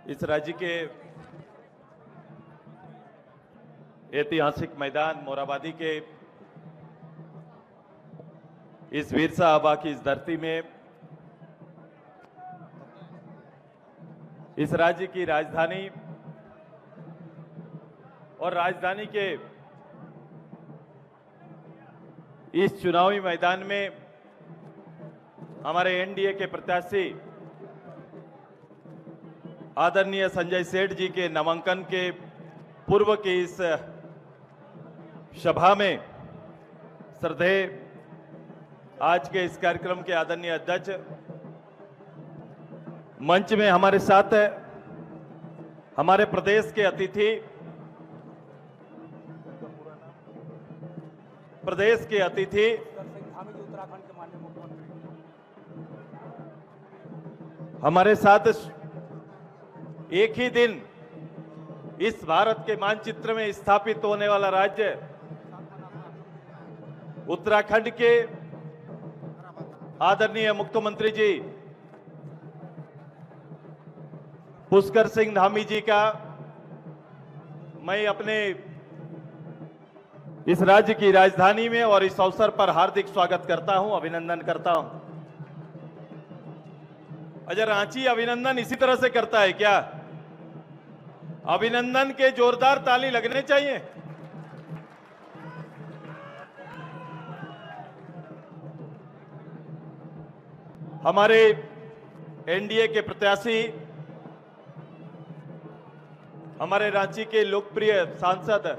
इस राज्य के ऐतिहासिक मैदान मोरहाबादी के इस वीर साहबा की इस धरती में इस राज्य की राजधानी और राजधानी के इस चुनावी मैदान में हमारे एनडीए के प्रत्याशी आदरणीय संजय सेठ जी के नामांकन के पूर्व की इस सभा में श्रद्धेय आज के इस कार्यक्रम के आदरणीय अध्यक्ष मंच में हमारे साथ है हमारे प्रदेश के अतिथि हमारे साथ एक ही दिन इस भारत के मानचित्र में स्थापित होने वाला राज्य उत्तराखंड के आदरणीय मुख्यमंत्री जी पुष्कर सिंह धामी जी का मैं अपने इस राज्य की राजधानी में और इस अवसर पर हार्दिक स्वागत करता हूं, अभिनंदन करता हूं। अजय रांची अभिनंदन इसी तरह से करता है क्या? अभिनंदन के जोरदार ताली लगने चाहिए। हमारे एनडीए के प्रत्याशी हमारे रांची के लोकप्रिय सांसद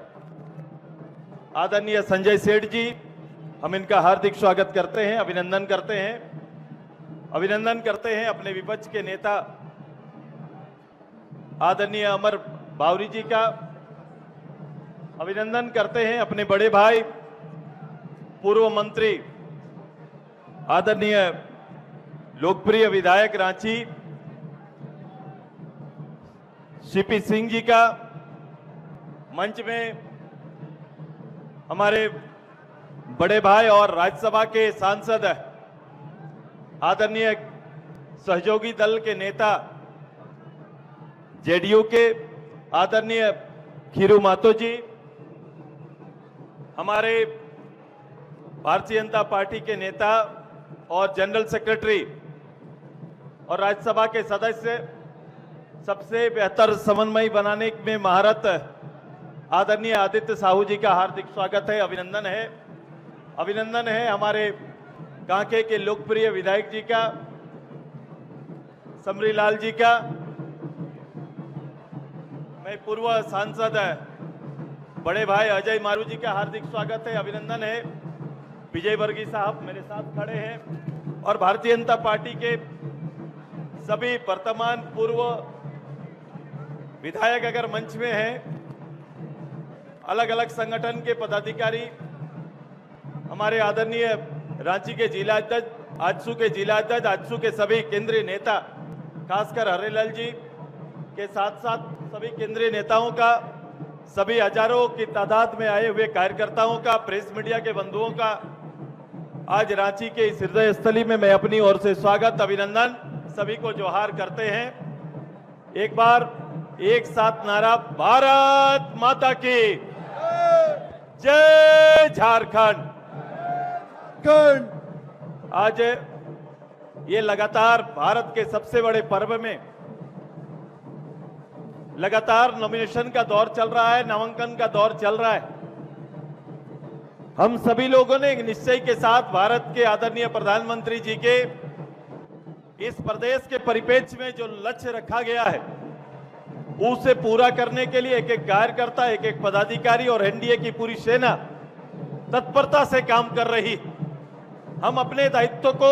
आदरणीय संजय सेठ जी, हम इनका हार्दिक स्वागत करते हैं, अभिनंदन करते हैं अपने विपक्ष के नेता आदरणीय अमर बावरी जी का, अभिनंदन करते हैं अपने बड़े भाई पूर्व मंत्री आदरणीय लोकप्रिय विधायक रांची सीपी सिंह जी का, मंच में हमारे बड़े भाई और राज्यसभा के सांसद आदरणीय सहयोगी दल के नेता जेडीयू के आदरणीय खीरू मातो जी, हमारे भारतीय जनता पार्टी के नेता और जनरल सेक्रेटरी और राज्यसभा के सदस्य, सबसे बेहतर समन्वय बनाने में महारत आदरणीय आदित्य साहू जी का हार्दिक स्वागत है, अभिनंदन है हमारे कांके के लोकप्रिय विधायक जी का, समरीलाल जी का, मैं पूर्व सांसद बड़े भाई अजय मारू जी का हार्दिक स्वागत है, अभिनंदन है। विजय वर्गीय साहब मेरे साथ खड़े हैं और भारतीय जनता पार्टी के सभी वर्तमान पूर्व विधायक अगर मंच में हैं, अलग अलग संगठन के पदाधिकारी, हमारे आदरणीय रांची के जिला अध्यक्ष, आजसू के जिला अध्यक्ष, आजसू के सभी केंद्रीय नेता, खासकर हरेलाल जी के साथ साथ सभी केंद्रीय नेताओं का, सभी हजारों की तादाद में आए हुए कार्यकर्ताओं का, प्रेस मीडिया के बंधुओं का आज रांची के इस हृदय स्थली में मैं अपनी ओर से स्वागत, अभिनंदन, सभी को जोहार करते हैं। एक बार एक साथ नारा, भारत माता की जय, झारखंड। आज ये लगातार भारत के सबसे बड़े पर्व में लगातार नॉमिनेशन का दौर चल रहा है, नामांकन का दौर चल रहा है। हम सभी लोगों ने एक निश्चय के साथ भारत के आदरणीय प्रधानमंत्री जी के इस प्रदेश के परिप्रेक्ष्य में जो लक्ष्य रखा गया है उसे पूरा करने के लिए एक एक कार्यकर्ता, एक एक पदाधिकारी और एनडीए की पूरी सेना तत्परता से काम कर रही। हम अपने दायित्व को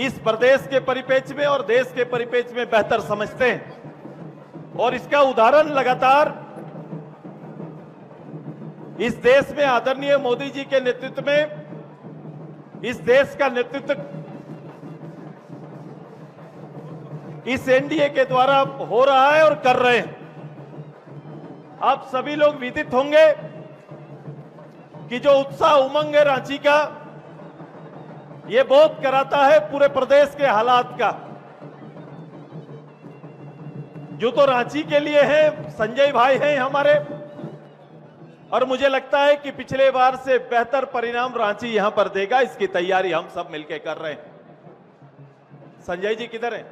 इस प्रदेश के परिप्रेक्ष्य में और देश के परिप्रेक्ष्य में बेहतर समझते हैं और इसका उदाहरण लगातार इस देश में आदरणीय मोदी जी के नेतृत्व में इस देश का नेतृत्व इस एनडीए के द्वारा हो रहा है और कर रहे हैं। आप सभी लोग विदित होंगे कि जो उत्साह उमंग है रांची का, ये बहुत कराता है पूरे प्रदेश के हालात का। जो तो रांची के लिए है, संजय भाई हैं हमारे, और मुझे लगता है कि पिछले बार से बेहतर परिणाम रांची यहां पर देगा। इसकी तैयारी हम सब मिलकर कर रहे हैं। संजय जी किधर हैं?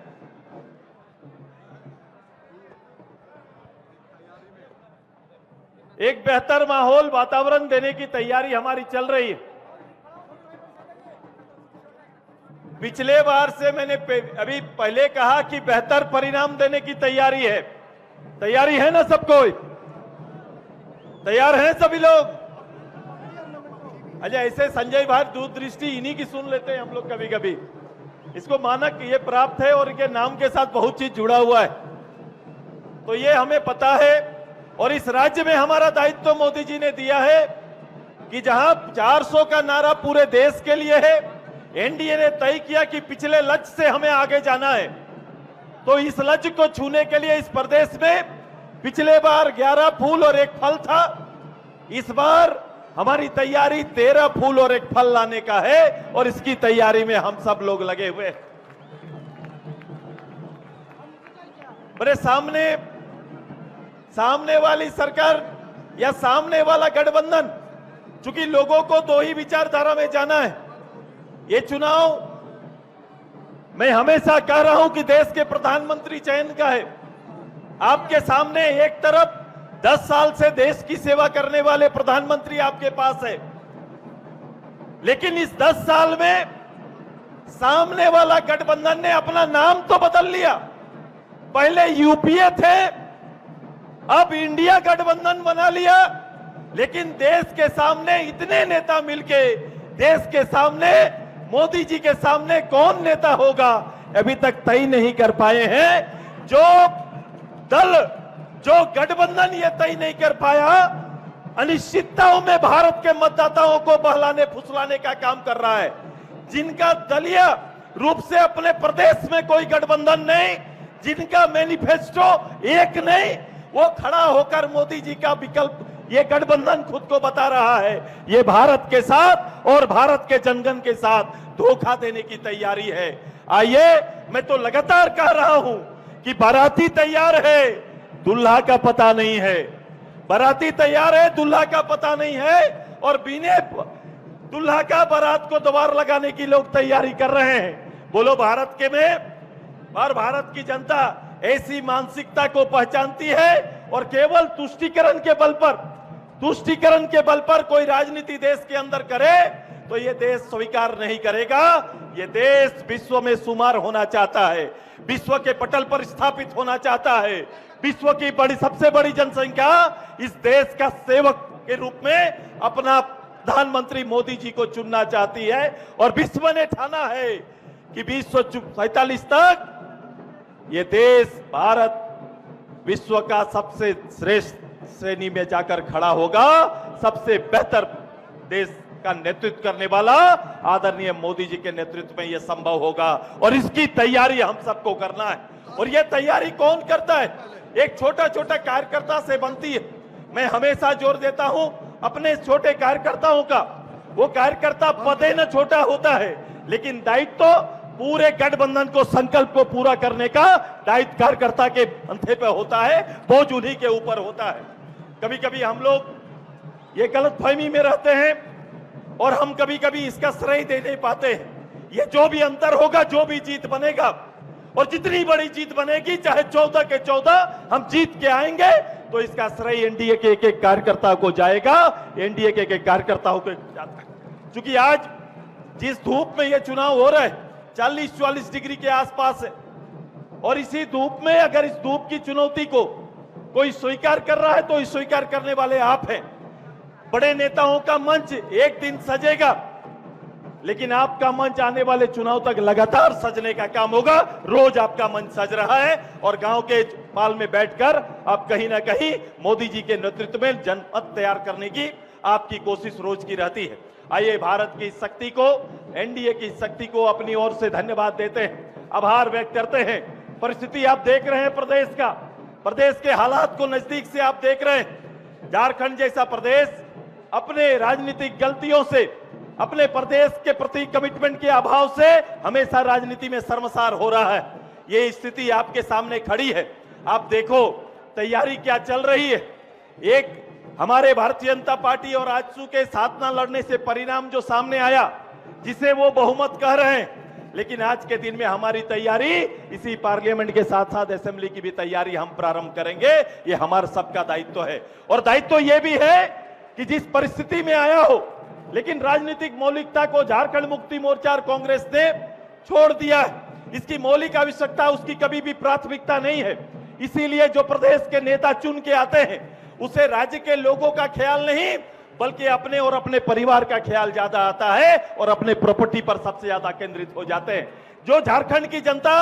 एक बेहतर माहौल, वातावरण देने की तैयारी हमारी चल रही है। पिछले बार से मैंने अभी पहले कहा कि बेहतर परिणाम देने की तैयारी है। तैयारी है ना सबको? तैयार हैं सभी लोग? अच्छा, ऐसे संजय भाई दूरदृष्टि इन्हीं की सुन लेते हैं हम लोग कभी कभी। इसको मानक ये प्राप्त है और इनके नाम के साथ बहुत चीज जुड़ा हुआ है, तो ये हमें पता है। और इस राज्य में हमारा दायित्व मोदी जी ने दिया है कि जहां 400 का नारा पूरे देश के लिए है, एनडीए ने तय किया कि पिछले लक्ष्य से हमें आगे जाना है। तो इस लक्ष्य को छूने के लिए इस प्रदेश में पिछले बार 11 फूल और 1 फल था। इस बार हमारी तैयारी 13 फूल और 1 फल लाने का है, और इसकी तैयारी में हम सब लोग लगे हुए हैं। मेरे सामने वाली सरकार या सामने वाला गठबंधन, चूंकि लोगों को 2 ही विचारधारा में जाना है। ये चुनाव मैं हमेशा कह रहा हूं कि देश के प्रधानमंत्री चयन का है। आपके सामने एक तरफ 10 साल से देश की सेवा करने वाले प्रधानमंत्री आपके पास है, लेकिन इस 10 साल में सामने वाला गठबंधन ने अपना नाम तो बदल लिया। पहले यूपीए थे, अब इंडिया गठबंधन बना लिया, लेकिन देश के सामने इतने नेता मिलके देश के सामने, मोदी जी के सामने कौन नेता होगा अभी तक तय नहीं कर पाए हैं। जो दल, जो गठबंधन ये तय नहीं कर पाया, अनिश्चितताओं में भारत के मतदाताओं को बहलाने फुसलाने का काम कर रहा है। जिनका दलीय रूप से अपने प्रदेश में कोई गठबंधन नहीं, जिनका मैनिफेस्टो एक नहीं, वो खड़ा होकर मोदी जी का विकल्प, ये गठबंधन खुद को बता रहा है, ये भारत के साथ और भारत के जनगण के साथ धोखा देने की तैयारी है। आइए, मैं तो लगातार कह रहा हूं कि बाराती तैयार है, दुल्हा का पता नहीं है। बाराती तैयार है, दुल्हा का पता नहीं है, और बिना दुल्हा का बारात को द्वार लगाने की लोग तैयारी कर रहे हैं। बोलो भारत के में, और भारत की जनता ऐसी मानसिकता को पहचानती है, और केवल तुष्टीकरण के बल पर कोई राजनीति देश के अंदर करे तो ये देश स्वीकार नहीं करेगा। ये देश विश्व में शुमार होना चाहता है, विश्व के पटल पर स्थापित होना चाहता है। विश्व की सबसे बड़ी जनसंख्या इस देश का सेवक के रूप में अपना प्रधानमंत्री मोदी जी को चुनना चाहती है, और विश्व ने ठाना है कि 2047 तक ये देश, भारत, विश्व का सबसे श्रेष्ठ श्रेणी में जाकर खड़ा होगा। सबसे बेहतर देश का नेतृत्व करने वाला आदरणीय मोदी जी के नेतृत्व में यह संभव होगा, और इसकी तैयारी हम सबको करना है। और यह तैयारी कौन करता है? एक छोटा छोटा कार्यकर्ता से बनती है। मैं हमेशा जोर देता हूं अपने छोटे कार्यकर्ताओं का। वो कार्यकर्ता पदे न छोटा होता है, लेकिन दायित्व तो पूरे गठबंधन को, संकल्प को पूरा करने का दायित्व कार्यकर्ता के कंधे पे होता है, बोझ उन्हीं के ऊपर होता है। कभी कभी हम लोग ये गलतफहमी में रहते हैं, और हम कभी कभी इसका श्रेय दे नहीं पाते हैं। ये जो भी अंतर होगा, जो भी जीत बनेगा, और जितनी बड़ी जीत बनेगी, चाहे 14 के 14 हम जीत के आएंगे, तो इसका श्रेय एनडीए के एक कार्यकर्ता को जाएगा, एनडीए के एक कार्यकर्ताओं को जाता है। क्योंकि आज जिस धूप में ये चुनाव हो रहा है, 40-44 डिग्री के आसपास है, और इसी धूप में अगर इस धूप की चुनौती को कोई स्वीकार कर रहा है, तो इस स्वीकार करने वाले आप हैं। बड़े नेताओं का मंच एक दिन सजेगा, लेकिन आपका मंच आने वाले चुनाव तक लगातार सजने का काम होगा। रोज आपका मंच सज रहा है, और गांव के पाल में बैठकर आप कहीं ना कहीं मोदी जी के नेतृत्व में जनमत तैयार करने की आपकी कोशिश रोज की रहती है। आइए, भारत की शक्ति को, एनडीए की शक्ति को अपनी ओर से धन्यवाद देते हैं, आभार व्यक्त करते हैं। परिस्थिति आप देख रहे हैं प्रदेश का, प्रदेश के हालात को नजदीक से आप देख रहे हैं। झारखंड जैसा प्रदेश अपने राजनीतिक गलतियों से, अपने प्रदेश के प्रति कमिटमेंट के अभाव से हमेशा राजनीति में शर्मसार हो रहा है। ये स्थिति आपके सामने खड़ी है। आप देखो तैयारी क्या चल रही है। एक हमारे भारतीय जनता पार्टी और आजसू के साथ ना लड़ने से परिणाम जो सामने आया, जिसे वो बहुमत कह रहे हैं, लेकिन आज के दिन में हमारी तैयारी इसी पार्लियामेंट के साथ साथ असेंबली की भी तैयारी हम प्रारंभ करेंगे। ये हमारा सबका दायित्व है। और दायित्व ये भी है कि जिस परिस्थिति में आया हो, लेकिन राजनीतिक मौलिकता को झारखंड मुक्ति मोर्चा और कांग्रेस ने छोड़ दिया है। इसकी मौलिक आवश्यकता उसकी कभी भी प्राथमिकता नहीं है। इसीलिए जो प्रदेश के नेता चुन के आते हैं, उसे राज्य के लोगों का ख्याल नहीं, बल्कि अपने और अपने परिवार का ख्याल ज्यादा आता है और अपने प्रॉपर्टी पर सबसे ज्यादा केंद्रित हो जाते हैं। जो झारखंड की जनता,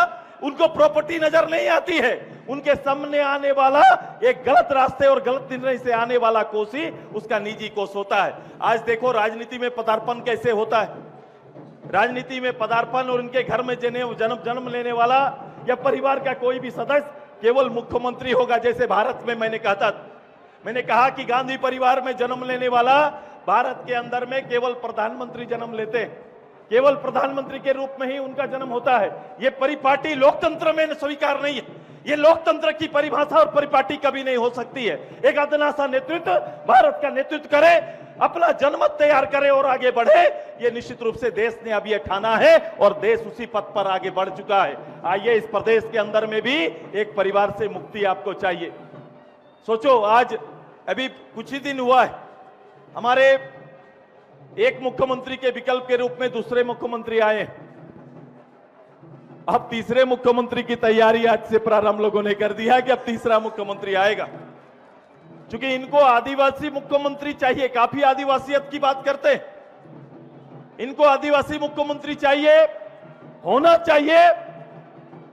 उनको प्रॉपर्टी नजर नहीं आती है, उनके सामने आने वाला एक गलत रास्ते और गलत निर्णय से आने वाला कोष ही उसका निजी कोष होता है। आज देखो राजनीति में पदार्पण कैसे होता है। राजनीति में पदार्पण और उनके घर में जन्म लेने वाला या परिवार का कोई भी सदस्य केवल मुख्यमंत्री होगा। जैसे भारत में मैंने कहा कि गांधी परिवार में जन्म लेने वाला भारत के अंदर में केवल प्रधानमंत्री जन्म लेते हैं, केवल प्रधानमंत्री के रूप में ही उनका जन्म होता है। ये परिपाटी लोकतंत्र में स्वीकार नहीं है। ये लोकतंत्र की परिभाषा और परिपाटी कभी नहीं हो सकती है। एक अदना नेतृत्व भारत का नेतृत्व करे, अपना जनमत तैयार करे और आगे बढ़े। ये निश्चित रूप से देश ने अब ये ठाना है और देश उसी पथ पर आगे बढ़ चुका है। आइए, इस प्रदेश के अंदर में भी एक परिवार से मुक्ति आपको चाहिए। सोचो, आज अभी कुछ ही दिन हुआ है, हमारे एक मुख्यमंत्री के विकल्प के रूप में दूसरे मुख्यमंत्री आए। अब तीसरे मुख्यमंत्री की तैयारी आज से प्रारंभ लोगों ने कर दिया कि अब तीसरा मुख्यमंत्री आएगा। क्योंकि इनको आदिवासी मुख्यमंत्री चाहिए, काफी आदिवासियत की बात करते हैं। इनको आदिवासी मुख्यमंत्री चाहिए, होना चाहिए,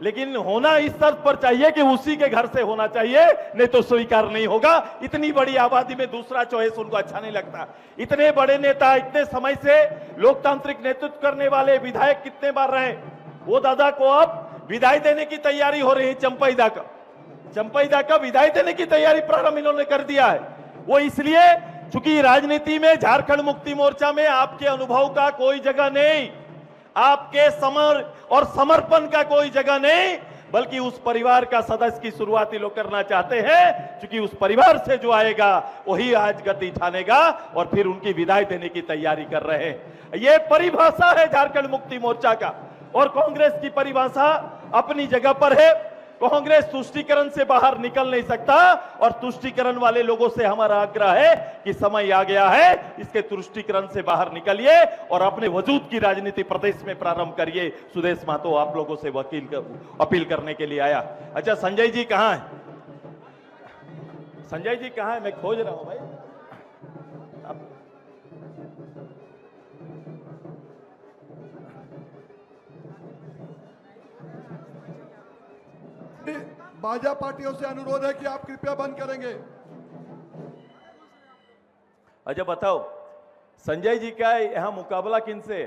लेकिन होना इस शर्त पर चाहिए कि उसी के घर से होना चाहिए, नहीं तो स्वीकार नहीं होगा। इतनी बड़ी आबादी में दूसरा चॉइस उनको अच्छा नहीं लगता। इतने बड़े नेता, इतने समय से लोकतांत्रिक नेतृत्व करने वाले विधायक कितने बार रहे, वो दादा को अब विदाई देने की तैयारी हो रही है। चंपईदा का विदाई देने की तैयारी प्रारंभ इन्होंने कर दिया है। वो इसलिए चूंकि राजनीति में, झारखंड मुक्ति मोर्चा में आपके अनुभव का कोई जगह नहीं, आपके समर और समर्पण का कोई जगह नहीं, बल्कि उस परिवार का सदस्य की शुरुआती लोग करना चाहते हैं। क्योंकि उस परिवार से जो आएगा वही आज गति ठानेगा और फिर उनकी विदाई देने की तैयारी कर रहे हैं। यह परिभाषा है झारखंड मुक्ति मोर्चा का। और कांग्रेस की परिभाषा अपनी जगह पर है। कांग्रेस तुष्टीकरण से बाहर निकल नहीं सकता और तुष्टीकरण वाले लोगों से हमारा आग्रह है कि समय आ गया है, इसके तुष्टीकरण से बाहर निकलिए और अपने वजूद की राजनीति प्रदेश में प्रारंभ करिए। सुदेश महतो आप लोगों से अपील करने के लिए आया। अच्छा, संजय जी कहां है? संजय जी कहां है? मैं खोज रहा हूं भाई। भाजपा पार्टियों से अनुरोध है कि आप कृपया बंद करेंगे। अच्छा बताओ, संजय जी का यहां मुकाबला किनसे है?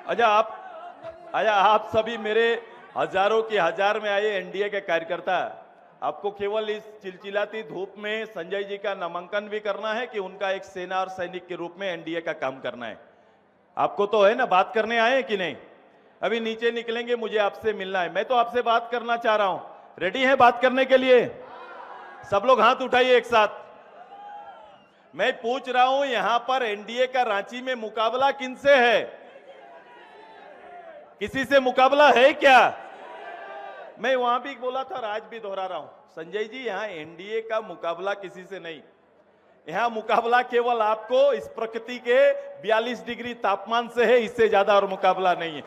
अच्छा आप सभी मेरे हजारों की हजार में आए एनडीए के कार्यकर्ता, आपको केवल इस चिलचिलाती धूप में संजय जी का नामांकन भी करना है कि उनका एक सेना और सैनिक के रूप में एनडीए का काम करना है? आपको तो है ना, बात करने आए कि नहीं? अभी नीचे निकलेंगे, मुझे आपसे मिलना है। मैं तो आपसे बात करना चाह रहा हूं। रेडी है बात करने के लिए? सब लोग हाथ उठाइए एक साथ। मैं पूछ रहा हूं, यहां पर एनडीए का रांची में मुकाबला किनसे है? किसी से मुकाबला है क्या? मैं वहां भी बोला था, आज भी दोहरा रहा हूं, संजय जी यहां एनडीए का मुकाबला किसी से नहीं। यहां मुकाबला केवल आपको इस प्रकृति के 42 डिग्री तापमान से है, इससे ज्यादा और मुकाबला नहीं है।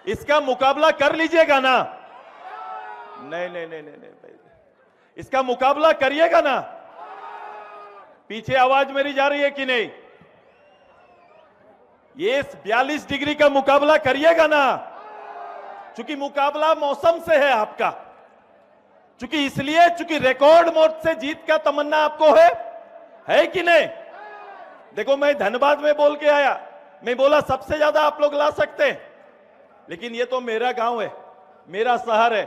इसका मुकाबला कर लीजिएगा ना? नहीं, इसका मुकाबला करिएगा ना? पीछे आवाज मेरी जा रही है कि नहीं? ये 42 डिग्री का मुकाबला करिएगा ना? चूंकि मुकाबला मौसम से है आपका, चूंकि रिकॉर्ड मोड से जीत का तमन्ना आपको है कि नहीं? देखो, मैं धनबाद में बोल के आया, मैं बोला सबसे ज्यादा आप लोग ला सकते हैं, लेकिन ये तो मेरा गांव है, मेरा शहर है,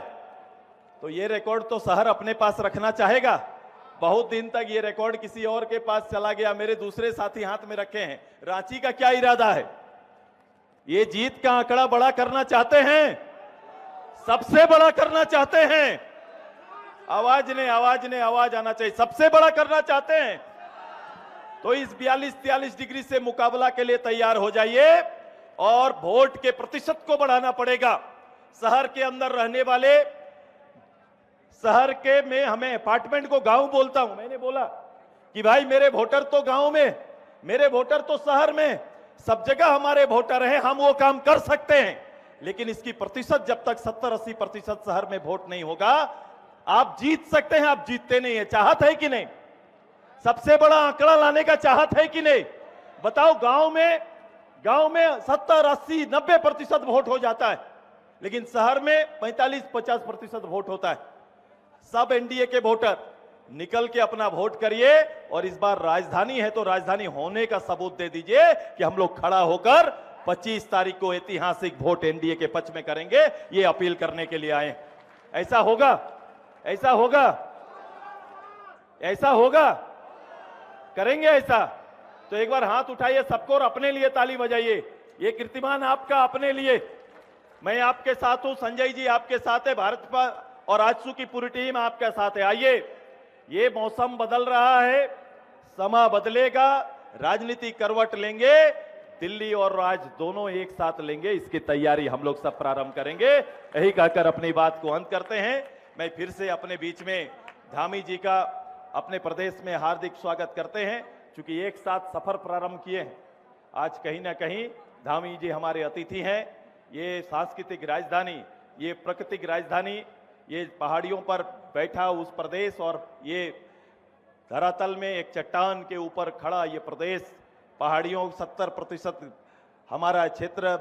तो ये रिकॉर्ड तो शहर अपने पास रखना चाहेगा। बहुत दिन तक ये रिकॉर्ड किसी और के पास चला गया, मेरे दूसरे साथी हाथ में रखे हैं। रांची का क्या इरादा है? ये जीत का आंकड़ा बड़ा करना चाहते हैं, सबसे बड़ा करना चाहते हैं। आवाज आना चाहिए, सबसे बड़ा करना चाहते हैं। तो इस 42-43 डिग्री से मुकाबला के लिए तैयार हो जाइए और वोट के प्रतिशत को बढ़ाना पड़ेगा। शहर के अंदर रहने वाले, शहर के में हमें अपार्टमेंट को गांव बोलता हूं। मैंने बोला कि भाई मेरे वोटर तो गांव में, मेरे वोटर तो शहर में, सब जगह हमारे वोटर हैं, हम वो काम कर सकते हैं। लेकिन इसकी प्रतिशत जब तक 70-80% शहर में वोट नहीं होगा, आप जीत सकते हैं, आप जीतते नहीं है। चाहत है कि नहीं? सबसे बड़ा आंकड़ा लाने का चाहत है कि नहीं? बताओ। गांव में 70-80-90% वोट हो जाता है, लेकिन शहर में 45-50% वोट होता है। सब एनडीए के वोटर निकल के अपना वोट करिए और इस बार राजधानी है तो राजधानी होने का सबूत दे दीजिए कि हम लोग खड़ा होकर 25 तारीख को ऐतिहासिक वोट एनडीए के पक्ष में करेंगे। ये अपील करने के लिए आए। ऐसा होगा? ऐसा होगा? ऐसा होगा? करेंगे ऐसा? तो एक बार हाथ उठाइए सबको और अपने लिए ताली बजाइए। ये कीर्तिमान आपका, अपने लिए। मैं आपके साथ हूं, संजय जी आपके साथ है, भाजपा और आजसू की पूरी टीम आपके साथ है। आइए, ये मौसम बदल रहा है, समा बदलेगा, राजनीति करवट लेंगे, दिल्ली और राज दोनों एक साथ लेंगे। इसकी तैयारी हम लोग सब प्रारंभ करेंगे। यही कहकर अपनी बात को अंत करते हैं। मैं फिर से अपने बीच में धामी जी का अपने प्रदेश में हार्दिक स्वागत करते हैं। चूंकि एक साथ सफर प्रारंभ किए हैं, आज कहीं ना कहीं धामी जी हमारे अतिथि हैं। ये सांस्कृतिक राजधानी, ये प्राकृतिक राजधानी, ये पहाड़ियों पर बैठा उस प्रदेश और ये धरातल में एक चट्टान के ऊपर खड़ा ये प्रदेश, पहाड़ियों 70% हमारा क्षेत्र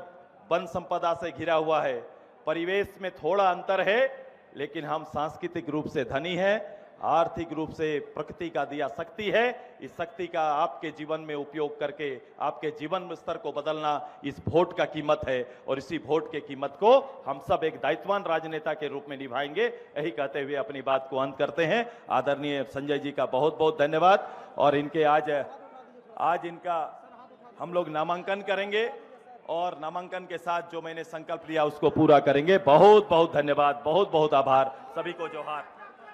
वन संपदा से घिरा हुआ है। परिवेश में थोड़ा अंतर है, लेकिन हम सांस्कृतिक रूप से धनी हैं, आर्थिक रूप से प्रकृति का दिया शक्ति है। इस शक्ति का आपके जीवन में उपयोग करके आपके जीवन स्तर को बदलना इस वोट का कीमत है और इसी वोट के कीमत को हम सब एक दायित्ववान राजनेता के रूप में निभाएंगे। यही कहते हुए अपनी बात को अंत करते हैं। आदरणीय संजय जी का बहुत बहुत धन्यवाद। और इनके आज इनका हम लोग नामांकन करेंगे और नामांकन के साथ जो मैंने संकल्प लिया उसको पूरा करेंगे। बहुत बहुत धन्यवाद, बहुत बहुत आभार। सभी को जोहार।